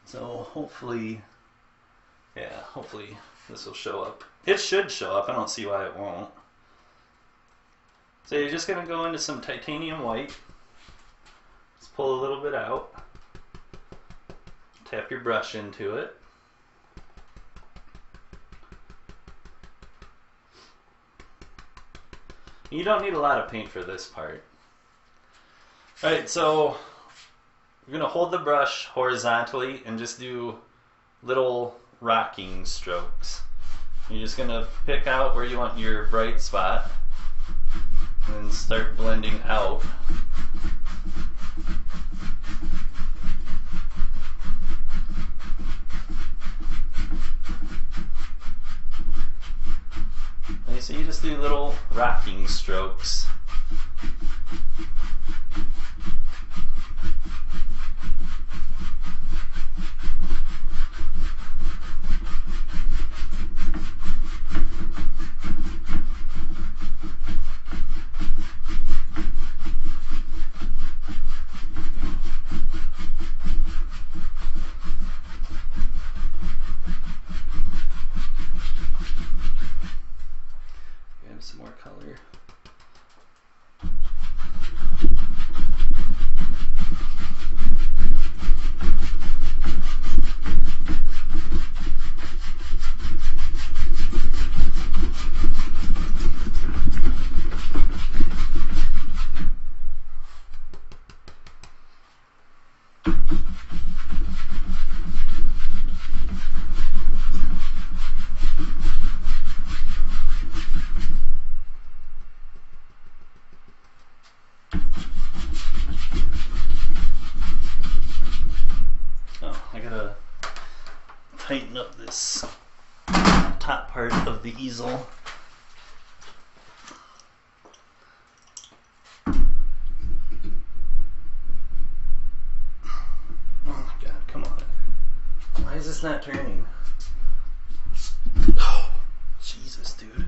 So hopefully, yeah, hopefully this will show up. It should show up. I don't see why it won't. So you're just going to go into some titanium white. Just pull a little bit out. Tap your brush into it. You don't need a lot of paint for this part. Alright, so you're going to hold the brush horizontally and just do little rocking strokes. You're just going to pick out where you want your bright spot and then start blending out. Okay, so you just do little rocking strokes. Some more color. I gotta tighten up this top part of the easel. Oh my god, come on. Why is this not turning? Oh, Jesus, dude.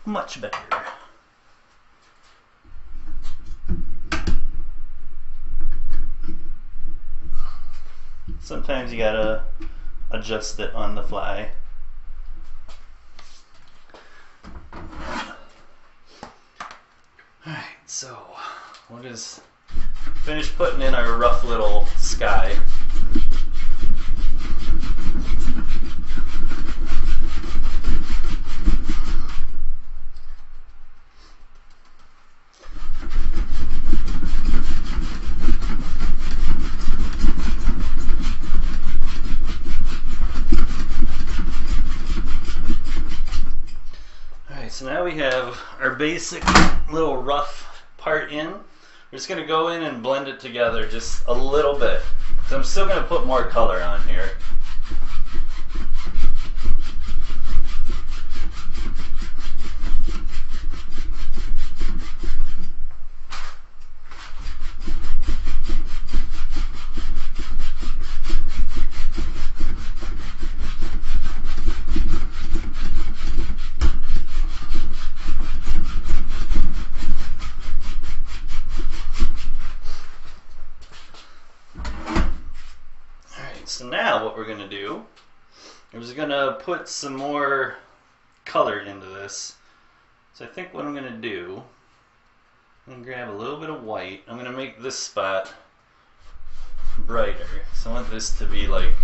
Much better. Sometimes you gotta adjust it on the fly. Alright, so we'll just finish putting in our rough little sky. So now we have our basic little rough part in. We're just going to go in and blend it together just a little bit. So I'm still going to put more color on here. So now what we're going to do is we're going to put some more color into this. So I think what I'm going to do, I'm going to grab a little bit of white. I'm going to make this spot brighter. So I want this to be like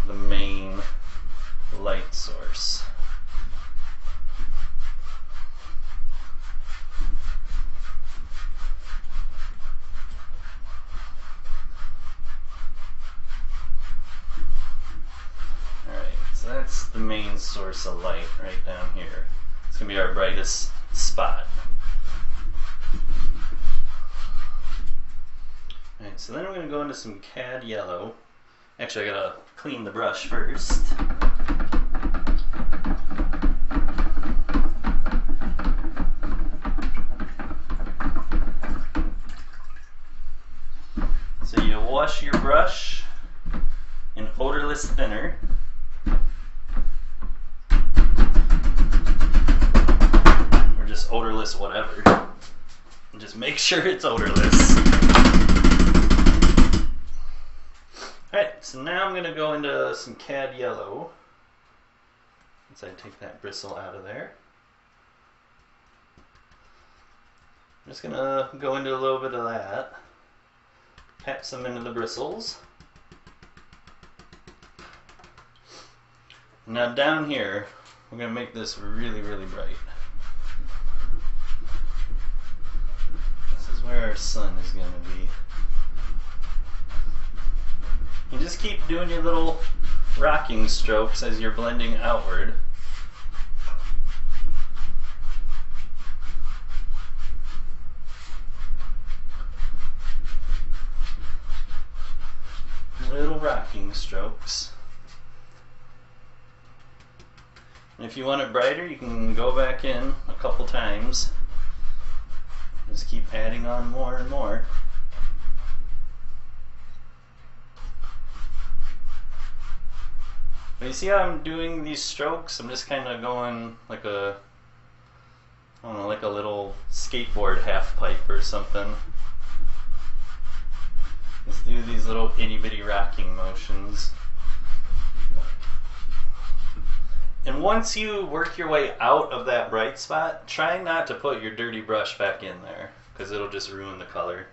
the main light source. So that's the main source of light right down here. It's going to be our brightest spot. Alright, so then I'm going to go into some cad yellow. Actually, I got to clean the brush first. wash your brush in odorless thinner. Or just odorless whatever. And just make sure it's odorless. Alright, so now I'm going to go into some cad yellow. Once I take that bristle out of there. I'm just going to go into a little bit of that. Pat some into the bristles. Now down here, we're going to make this really, really bright. This is where our sun is going to be. You just keep doing your little rocking strokes as you're blending outward. Little rocking strokes. And if you want it brighter, you can go back in a couple times. Just keep adding on more and more. But you see how I'm doing these strokes? I'm just kind of going like a, I don't know, like a little skateboard half pipe or something. Just do these little itty bitty rocking motions. And once you work your way out of that bright spot, try not to put your dirty brush back in there, because it'll just ruin the color.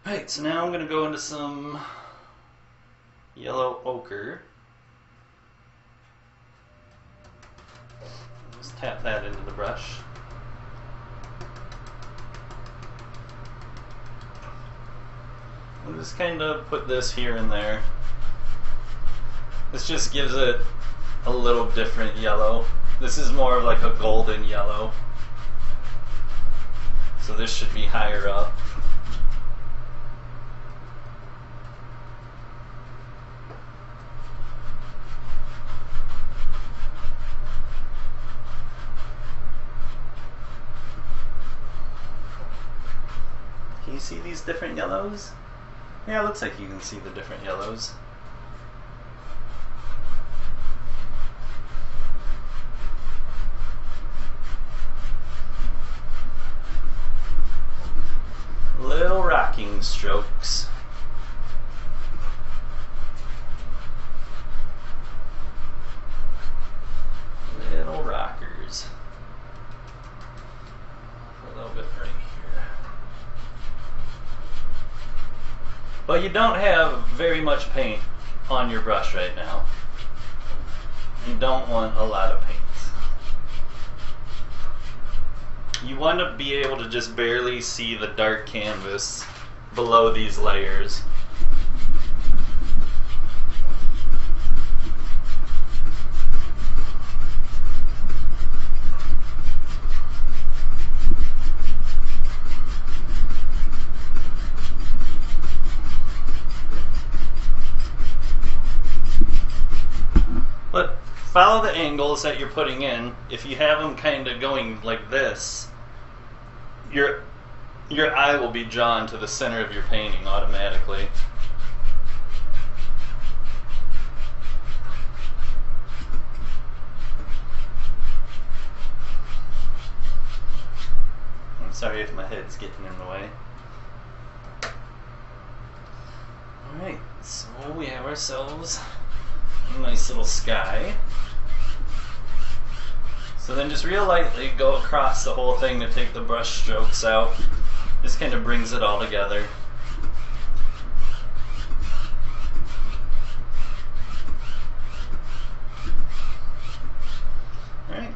Alright, so now I'm going to go into some yellow ochre. Just tap that into the brush. I'll just kind of put this here and there. This just gives it a little different yellow. This is more of like a golden yellow. So this should be higher up. Can you see these different yellows? Yeah, it looks like you can see the different yellows. Little rocking strokes. Little rockers. A little bit right here. But you don't have very much paint on your brush right now. You don't want a lot of paint. You want to be able to just barely see the dark canvas below these layers. But follow the angles that you're putting in. If you have them kind of going like this, your eye will be drawn to the center of your painting automatically. I'm sorry if my head's getting in the way. Alright, so we have ourselves a nice little sky. So then just real lightly go across the whole thing to take the brush strokes out. This kind of brings it all together. Alright.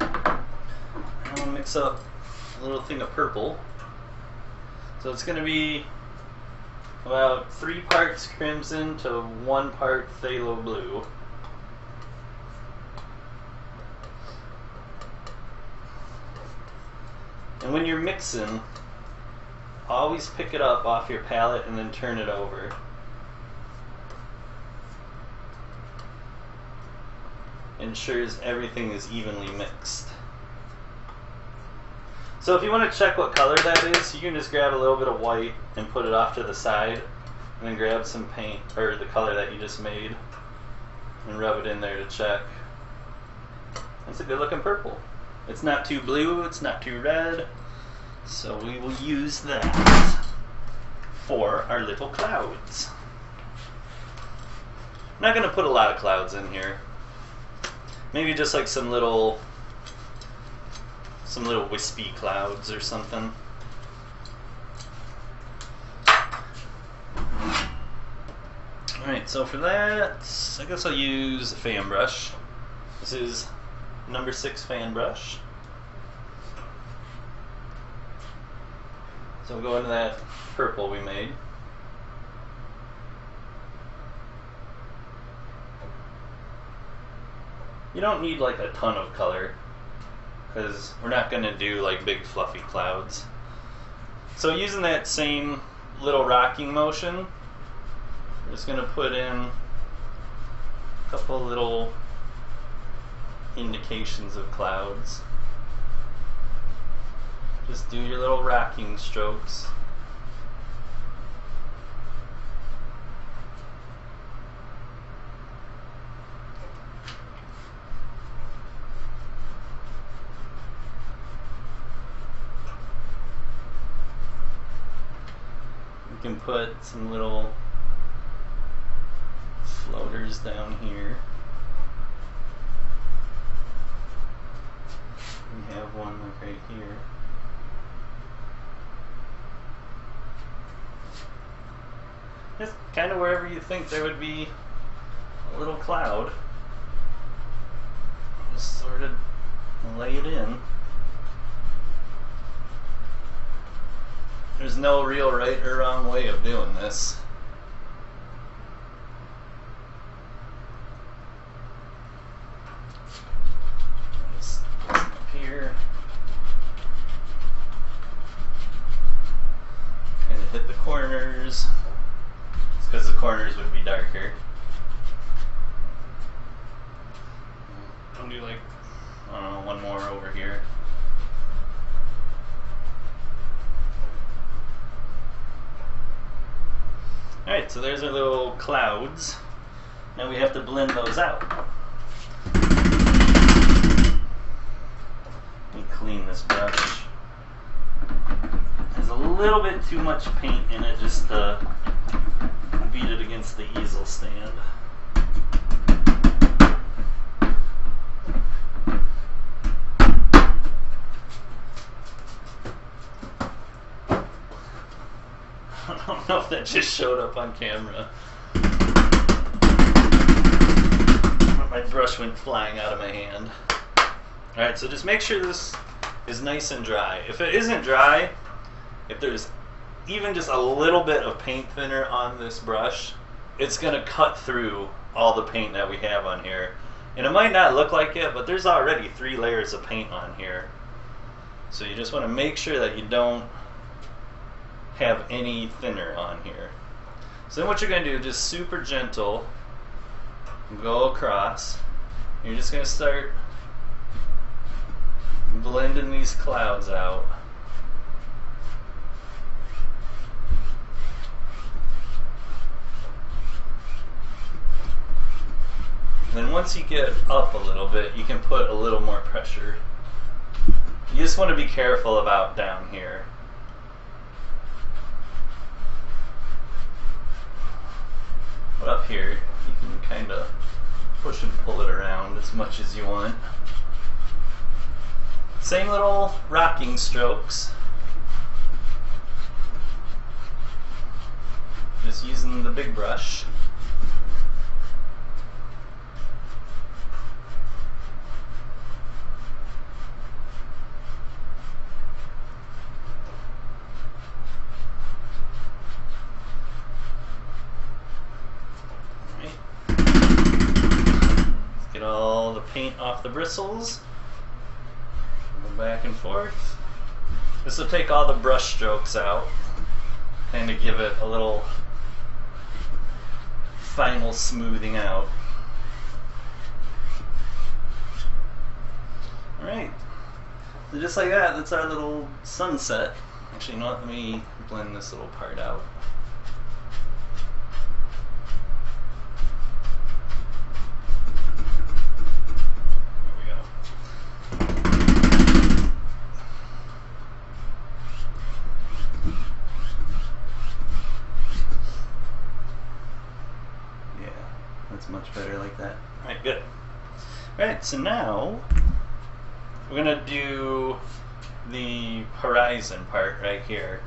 Now we'll mix up a little thing of purple. So it's going to be about 3 parts crimson to 1 part phthalo blue. And when you're mixing, always pick it up off your palette and then turn it over. Ensures everything is evenly mixed. So if you want to check what color that is, you can just grab a little bit of white and put it off to the side, and then grab some paint, or the color that you just made, and rub it in there to check. That's a good looking purple. It's not too blue, it's not too red, so we will use that for our little clouds. I'm not going to put a lot of clouds in here. Maybe just like some little wispy clouds or something. Alright, so for that, I guess I'll use a fan brush. This is number 6 fan brush. So we'll go into that purple we made. You don't need like a ton of color, because we're not going to do like big fluffy clouds. So using that same little rocking motion, I'm just going to put in a couple little indications of clouds. Just do your little rocking strokes. You can put some little floaters down here. We have one like right here. Just kind of wherever you think there would be a little cloud. Just sort of lay it in. There's no real right or wrong way of doing this. Just up here. Kind of hit the corners, because the corners would be darker. I'll do like, I don't know, one more over here. Alright, so there's our little clouds. Now we have to blend those out. Let me clean this brush. There's a little bit too much paint in it just to beat it against the easel stand. I don't know if that just showed up on camera. My brush went flying out of my hand. Alright, so just make sure this is nice and dry. If it isn't dry, if there's even just a little bit of paint thinner on this brush, it's going to cut through all the paint that we have on here. And it might not look like it, but there's already 3 layers of paint on here. So you just want to make sure that you don't have any thinner on here. So then what you're going to do, just super gentle, go across. You're just going to start blending these clouds out. And then once you get up a little bit, you can put a little more pressure. You just want to be careful about down here. But up here, you can kind of push and pull it around as much as you want. Same little rocking strokes. Just using the big brush. All the paint off the bristles. Go back and forth. This will take all the brush strokes out, kind of give it a little final smoothing out. Alright, So just like that, that's our little sunset. Actually, you know what? Let me blend this little part out. Much better like that. Alright, good. Alright, so now we're gonna do the horizon part right here.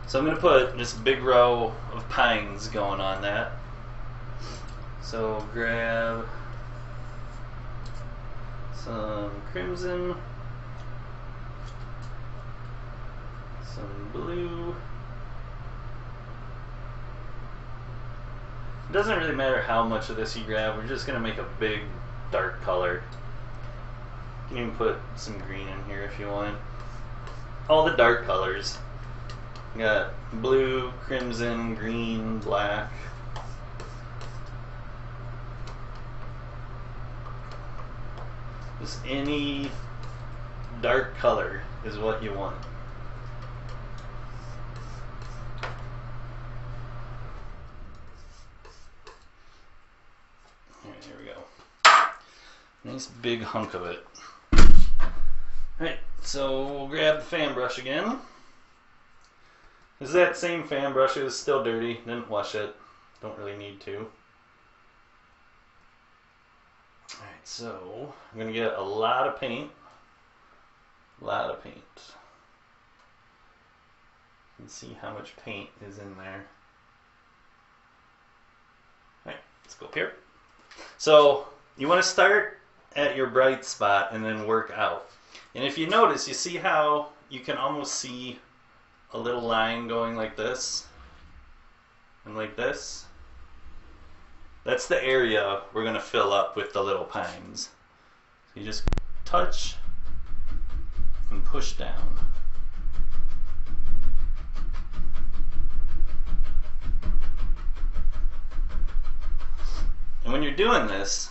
So I'm gonna put just a big row of pines going on that. So grab some crimson, some blue. It doesn't really matter how much of this you grab, we're just going to make a big dark color. You can even put some green in here if you want. All the dark colors. You got blue, crimson, green, black. Just any dark color is what you want. Here we go. Nice big hunk of it. Alright, so we'll grab the fan brush again. This is that same fan brush, it was still dirty, didn't wash it. Don't really need to. Alright, so I'm going to get a lot of paint. A lot of paint. You can see how much paint is in there. Alright, let's go up here. So you want to start at your bright spot and then work out. And if you notice, you see how you can almost see a little line going like this and like this? That's the area we're going to fill up with the little pines. So you just touch and push down. And when you're doing this,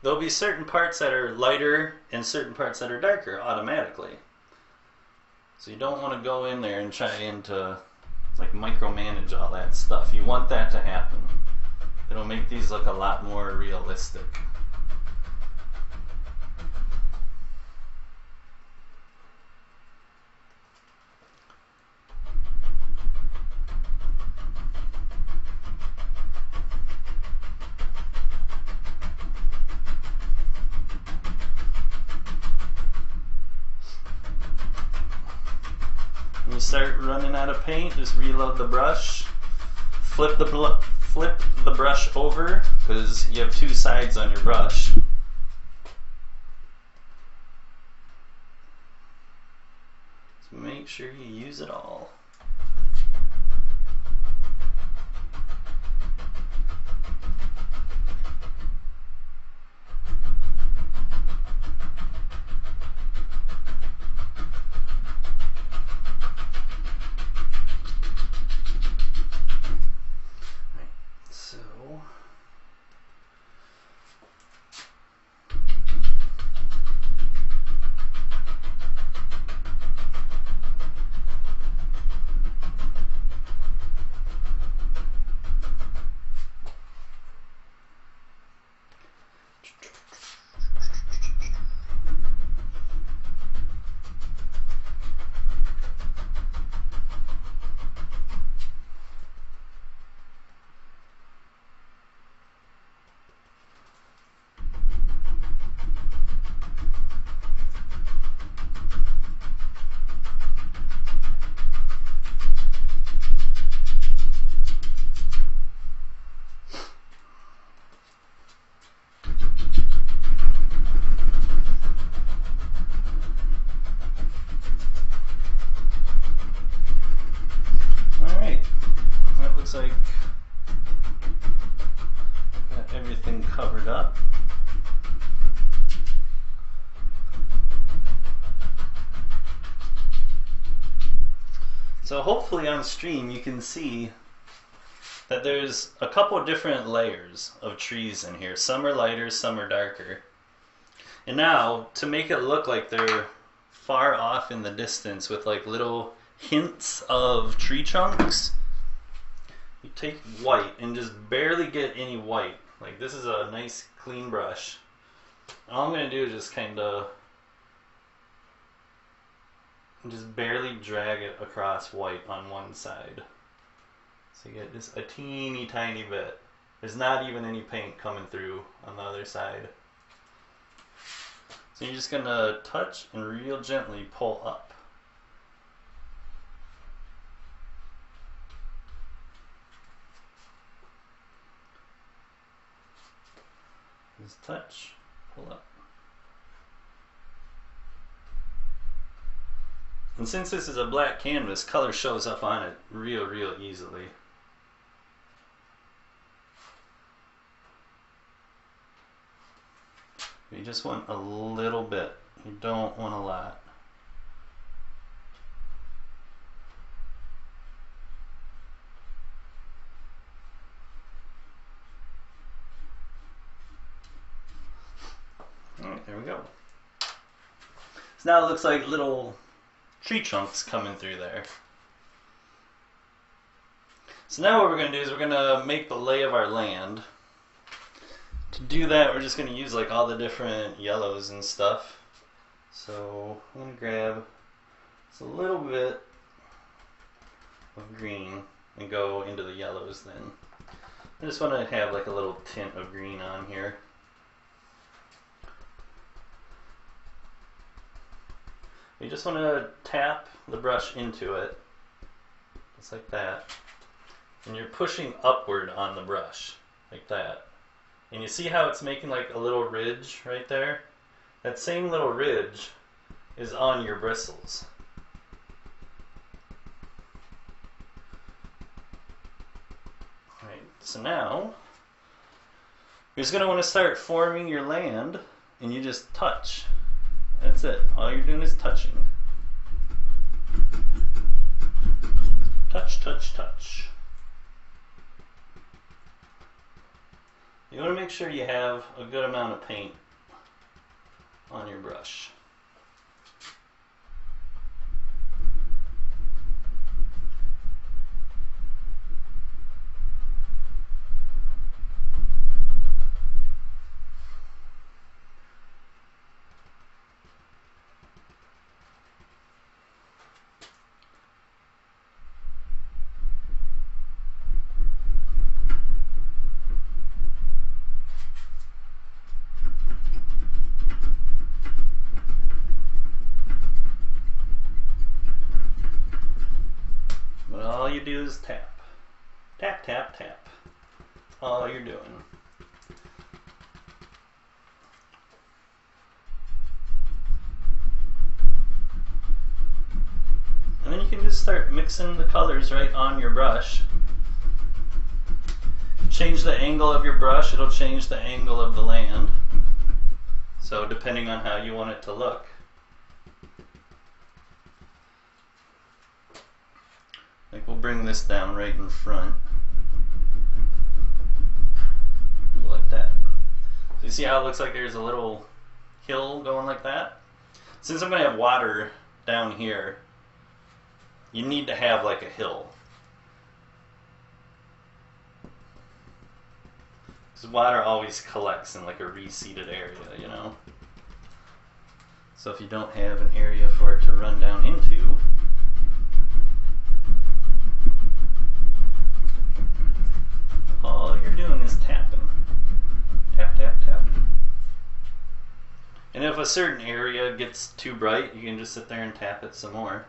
there'll be certain parts that are lighter and certain parts that are darker automatically. So you don't want to go in there and try to like micromanage all that stuff. You want that to happen. It'll make these look a lot more realistic. When you start running out of paint, just reload the brush, flip the brush over, because you have two sides on your brush. So make sure you use it all. Looks like got everything covered up. So hopefully on stream you can see that there's a couple different layers of trees in here. Some are lighter, some are darker. And now to make it look like they're far off in the distance with like little hints of tree trunks. You take white and just barely get any white. Like this is a nice clean brush. All I'm going to do is just kind of just barely drag it across white on one side. So you get just a teeny tiny bit. There's not even any paint coming through on the other side. So you're just going to touch and real gently pull up. Just touch, pull up. And since this is a black canvas, color shows up on it real easily. You just want a little bit. You don't want a lot. Alright, there we go. So now it looks like little tree trunks coming through there. So now what we're going to do is we're going to make the lay of our land. To do that, we're just going to use like all the different yellows and stuff. So I'm going to grab just a little bit of green and go into the yellows then. I just want to have like a little tint of green on here. You just want to tap the brush into it, just like that. And you're pushing upward on the brush, like that. And you see how it's making like a little ridge right there? That same little ridge is on your bristles. Alright, so now you're just going to want to start forming your land, and you just touch. That's it. All you're doing is touching. Touch, touch, touch. You want to make sure you have a good amount of paint on your brush. All you do is tap. Tap, tap, tap. That's all you're doing. And then you can just start mixing the colors right on your brush. Change the angle of your brush, it'll change the angle of the land. So depending on how you want it to look. Like we'll bring this down right in front. Like that. So you see how it looks like there's a little hill going like that? Since I'm going to have water down here, you need to have like a hill. Because water always collects in like a reseeded area, you know? So if you don't have an area for it to run down into, all you're doing is tapping. Tap, tap, tap. And if a certain area gets too bright, you can just sit there and tap it some more.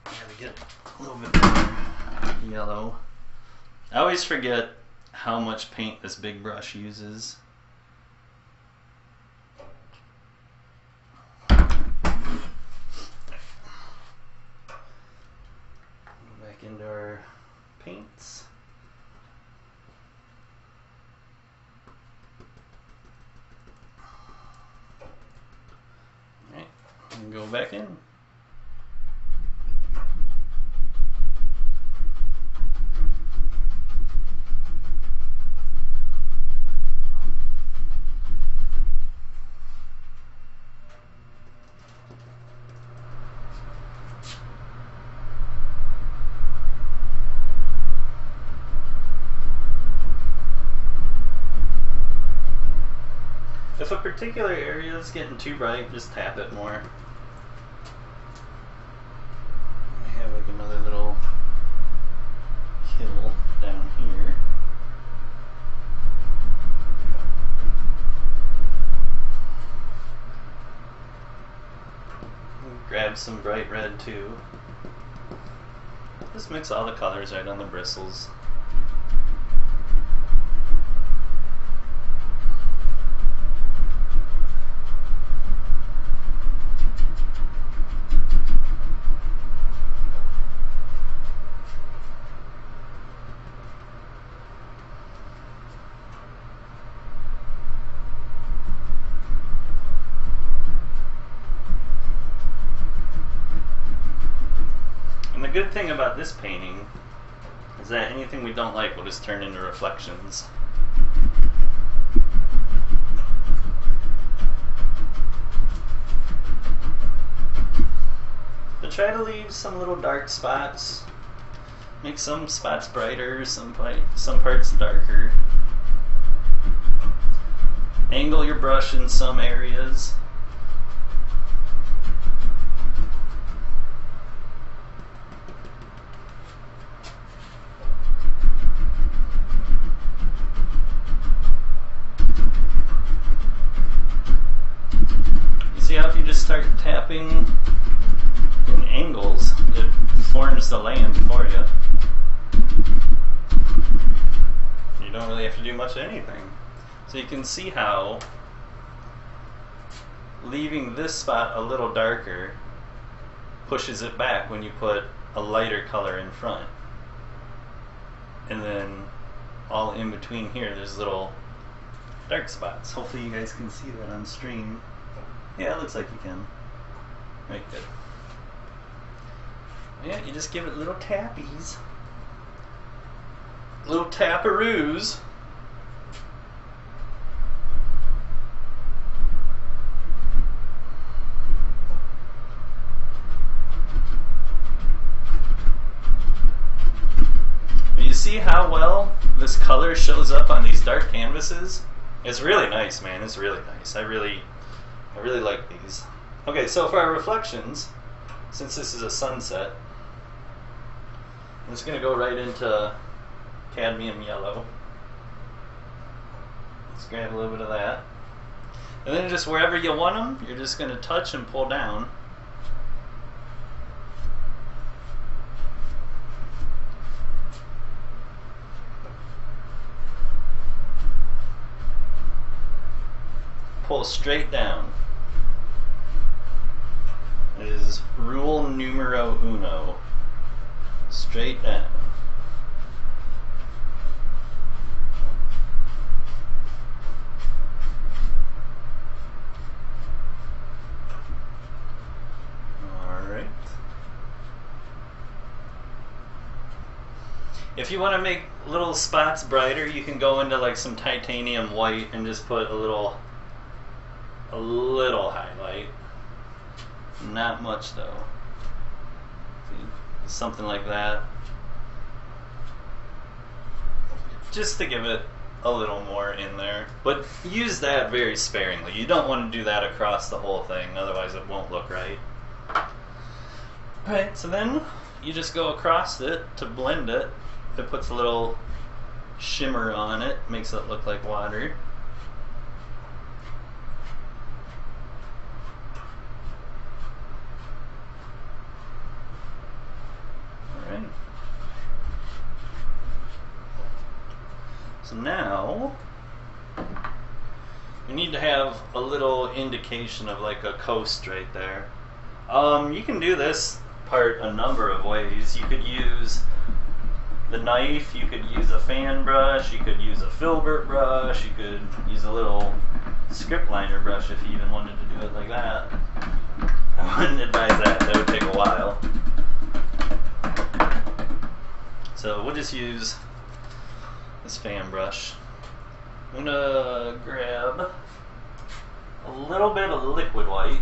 Gotta get a little bit more yellow. I always forget how much paint this big brush uses. Go back into our paints. Alright, and go back in. a particular area is getting too bright, just tap it more. We have like another little hill down here. Grab some bright red too. Just mix all the colors right on the bristles. And the good thing about this painting is that anything we don't like will just turn into reflections. But try to leave some little dark spots. Make some spots brighter, some parts darker. Angle your brush in some areas. See how if you just start tapping in angles, it forms the land for you. You don't really have to do much of anything. So you can see how leaving this spot a little darker pushes it back when you put a lighter color in front. And then all in between here, there's little dark spots. Hopefully you guys can see that on stream. Yeah, it looks like you can. Right, good. Yeah, you just give it little tappies. Little tapparoos. But you see how well this color shows up on these dark canvases? It's really nice, man. It's really nice. I really like these. Okay, so for our reflections, since this is a sunset, I'm just going to go right into cadmium yellow. Let's grab a little bit of that. And then just wherever you want them, you're just going to touch and pull down. Pull straight down. It is rule numero uno. Straight down. Alright. If you want to make little spots brighter, you can go into like some titanium white and just put a little highlight. Not much though. See, something like that. Just to give it a little more in there. But use that very sparingly. You don't want to do that across the whole thing, otherwise it won't look right. Alright, so then you just go across it to blend it. It puts a little shimmer on it, makes it look like water. So now we need to have a little indication of like a coast right there. You can do this part a number of ways. You could use the knife, you could use a fan brush, you could use a filbert brush, you could use a little script liner brush if you even wanted to do it like that. I wouldn't advise that, that would take a while. So we'll just use this fan brush. I'm gonna grab a little bit of liquid white,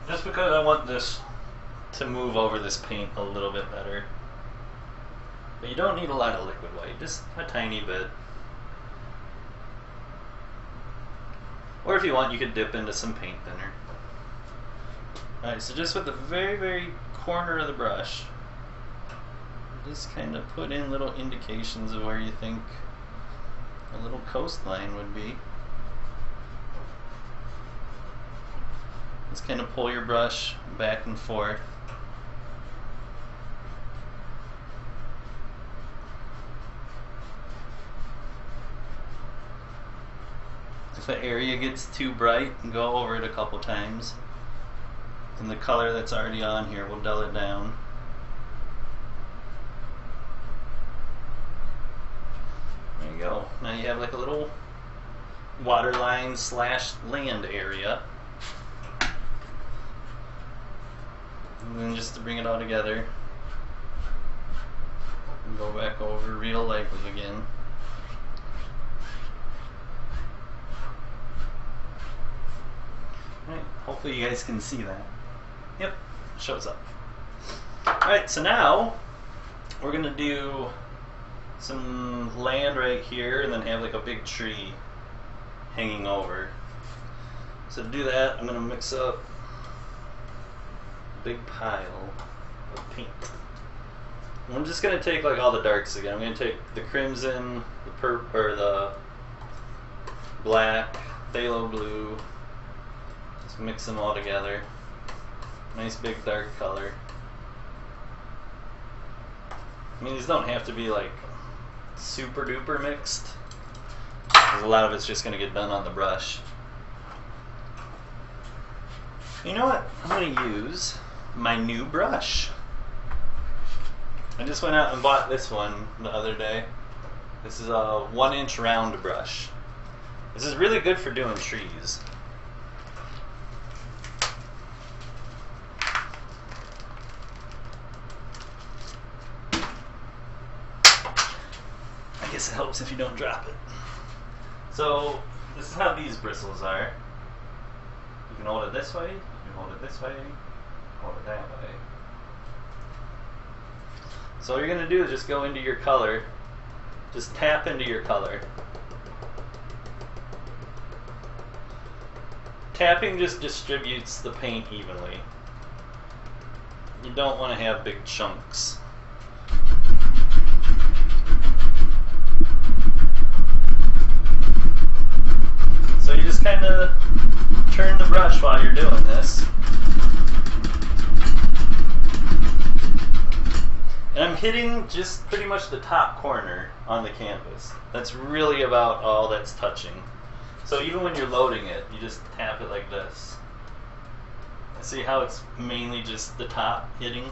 just because I want this to move over this paint a little bit better. But you don't need a lot of liquid white, just a tiny bit. Or if you want, you could dip into some paint thinner. Alright, so just with the very, very corner of the brush, just kind of put in little indications of where you think a little coastline would be. Just kind of pull your brush back and forth. If the area gets too bright, go over it a couple times. And the color that's already on here will dull it down. There you go. Now you have like a little waterline slash land area. And then just to bring it all together, and go back over real lightly again. Alright, hopefully you guys can see that. Yep, shows up. Alright, so now we're going to do some land right here and then have like a big tree hanging over. So to do that, I'm going to mix up a big pile of paint. And I'm just going to take like all the darks again. I'm going to take the crimson, the purple, or the black, phthalo blue, just mix them all together. Nice big dark color. I mean, these don't have to be like super duper mixed, because a lot of it's just going to get done on the brush. You know what? I'm going to use my new brush. I just went out and bought this one the other day. This is a 1-inch round brush. This is really good for doing trees. I guess it helps if you don't drop it. So this is how these bristles are. You can hold it this way, you can hold it this way, hold it that way. So all you're going to do is just go into your color, just tap into your color. Tapping just distributes the paint evenly. You don't want to have big chunks. So you just kind of turn the brush while you're doing this. And I'm hitting just pretty much the top corner on the canvas. That's really about all that's touching. So even when you're loading it, you just tap it like this. See how it's mainly just the top hitting?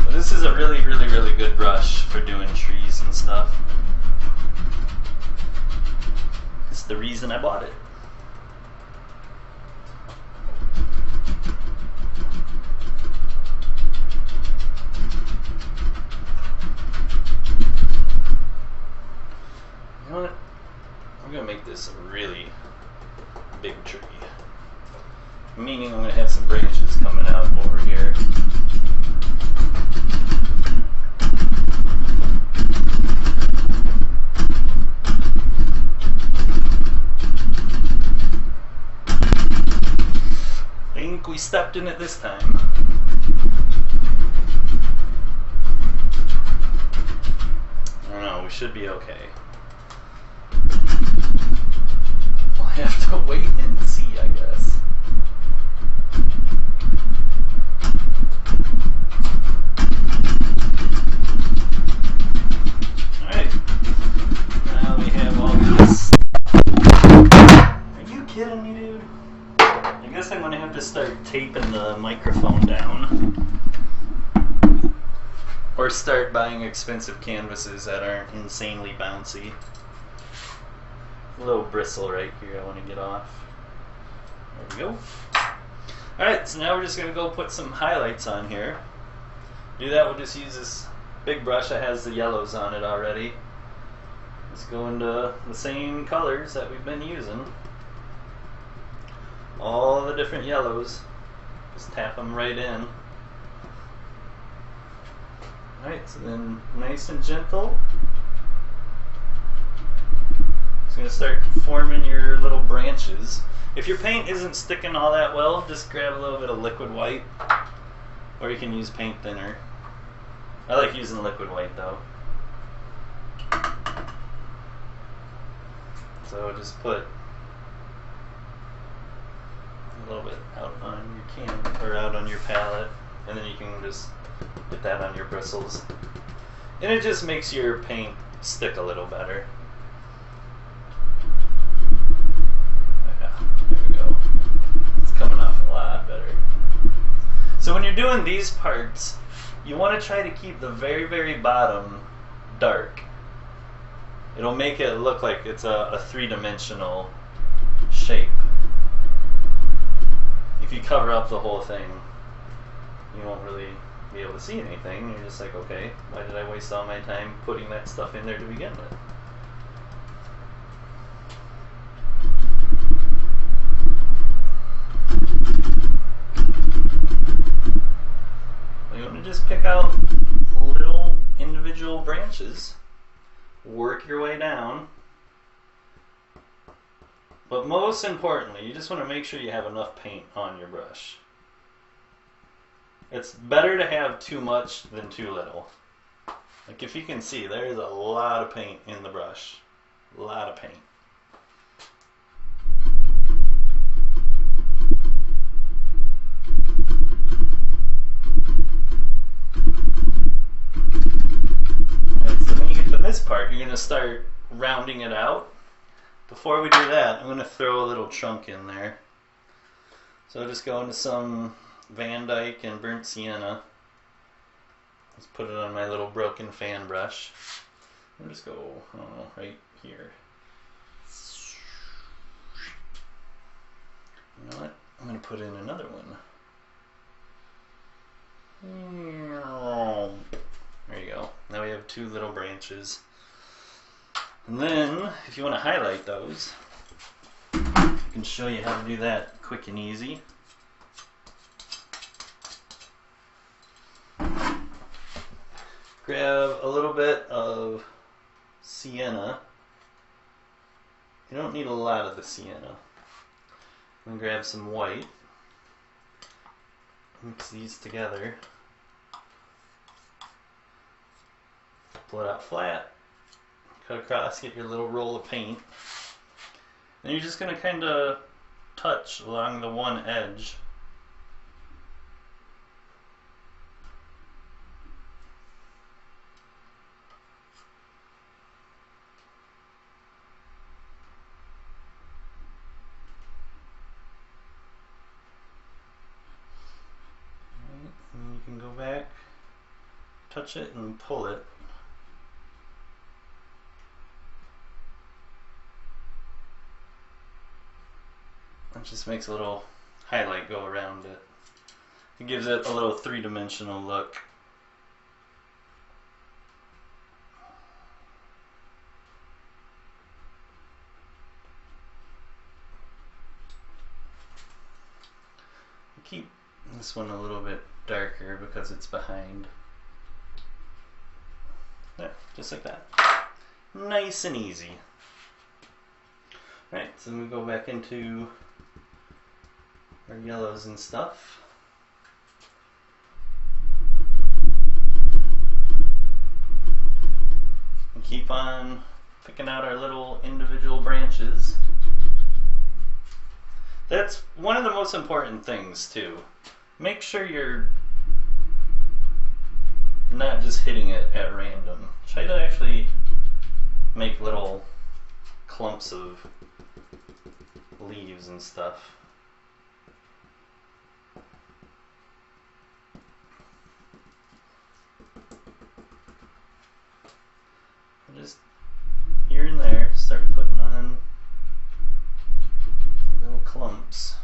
So this is a really, really, really good brush for doing trees and stuff. It's the reason I bought it. You know what? I'm going to make this a really big tree. Meaning I'm going to have some branches coming out over here. I think we stepped in it this time. I don't know, we should be okay. We'll have to wait and see, I guess. Alright. Now we have all this. Are you kidding me, dude? I guess I'm going to have to start taping the microphone down. Or start buying expensive canvases that aren't insanely bouncy. A little bristle right here I want to get off. There we go. Alright, so now we're just going to go put some highlights on here. To do that, we'll just use this big brush that has the yellows on it already. Just go into the same colors that we've been using. All the different yellows. Just tap them right in. Alright, so then nice and gentle. It's going to start forming your little branches. If your paint isn't sticking all that well, just grab a little bit of liquid white, or you can use paint thinner. I like using liquid white though. So just put a little bit out on your can, or out on your palette, and then you can just get that on your bristles. And it just makes your paint stick a little better. Yeah, there we go. It's coming off a lot better. So when you're doing these parts, you want to try to keep the very, very bottom dark. It'll make it look like it's a three-dimensional shape. If you cover up the whole thing, you won't really be able to see anything. You're just like, okay, why did I waste all my time putting that stuff in there to begin with? You want to just pick out little individual branches, work your way down, but most importantly, you just want to make sure you have enough paint on your brush. It's better to have too much than too little. Like if you can see, there's a lot of paint in the brush. A lot of paint. Alright, so when you get to this part, you're going to start rounding it out. Before we do that, I'm going to throw a little chunk in there. So I'll just go into some Van Dyke and burnt sienna. Let's put it on my little broken fan brush. I'll just go, I don't know, right here. You know what? I'm going to put in another one. There you go. Now we have two little branches. And then, if you want to highlight those, I can show you how to do that quick and easy. Grab a little bit of sienna. You don't need a lot of the sienna. And grab some white. Mix these together. Pull it out flat. Cut across, get your little roll of paint. And you're just going to kind of touch along the one edge. And you can go back, touch it, and pull it. It just makes a little highlight go around it. It gives it a little three-dimensional look. Keep this one a little bit darker because it's behind. There, just like that. Nice and easy. Alright, so then we go back into our yellows and stuff. And keep on picking out our little individual branches. That's one of the most important things too. Make sure you're not just hitting it at random. Try to actually make little clumps of leaves and stuff. Just here and there, start putting on little clumps.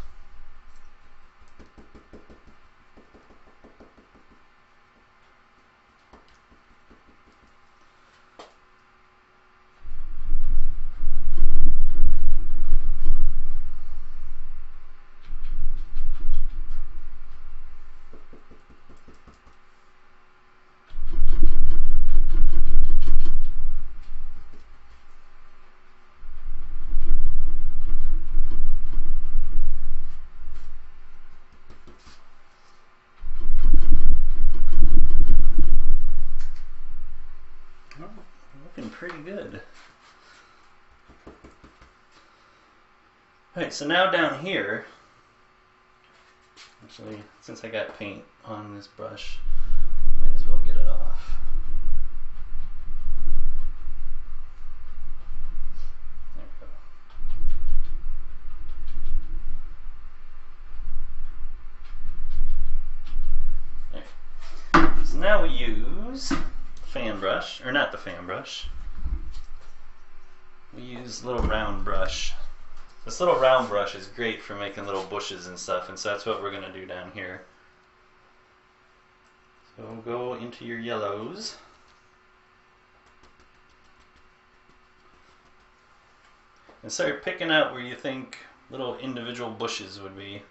Oh, looking pretty good. Alright, so now down here, actually, since I got paint on this brush, might as well get it off. There we go. There. So now we use fan brush, or not the fan brush. We use little round brush. This little round brush is great for making little bushes and stuff, and so that's what we're going to do down here. So go into your yellows. And start picking out where you think little individual bushes would be.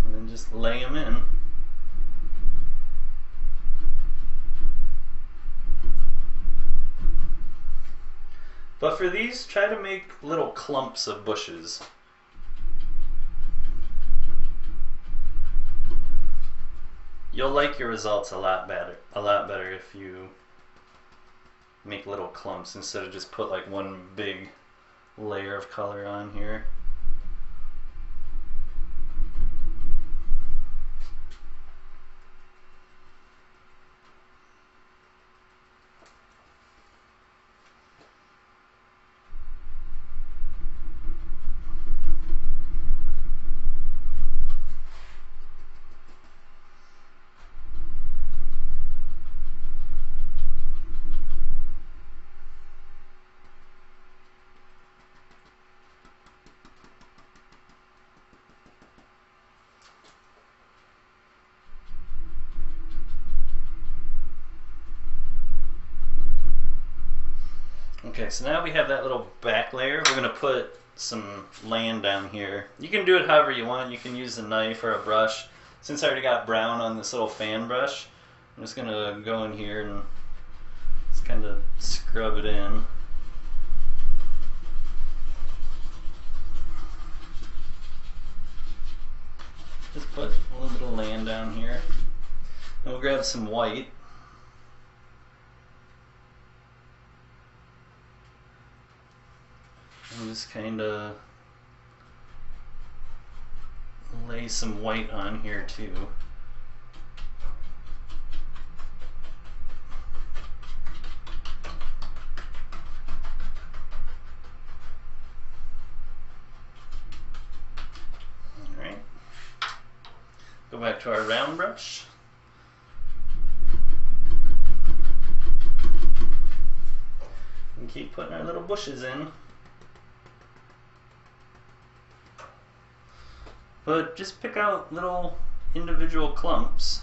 And then just lay them in. But for these, try to make little clumps of bushes. You'll like your results a lot better if you make little clumps instead of just put like one big layer of color on here. Okay, so now we have that little back layer. We're going to put some land down here. You can do it however you want. You can use a knife or a brush. Since I already got brown on this little fan brush, I'm just going to go in here and just kind of scrub it in. Just put a little bit of land down here. And we'll grab some white. And just kind of lay some white on here too. Alright. Go back to our round brush. And keep putting our little bushes in. But just pick out little individual clumps.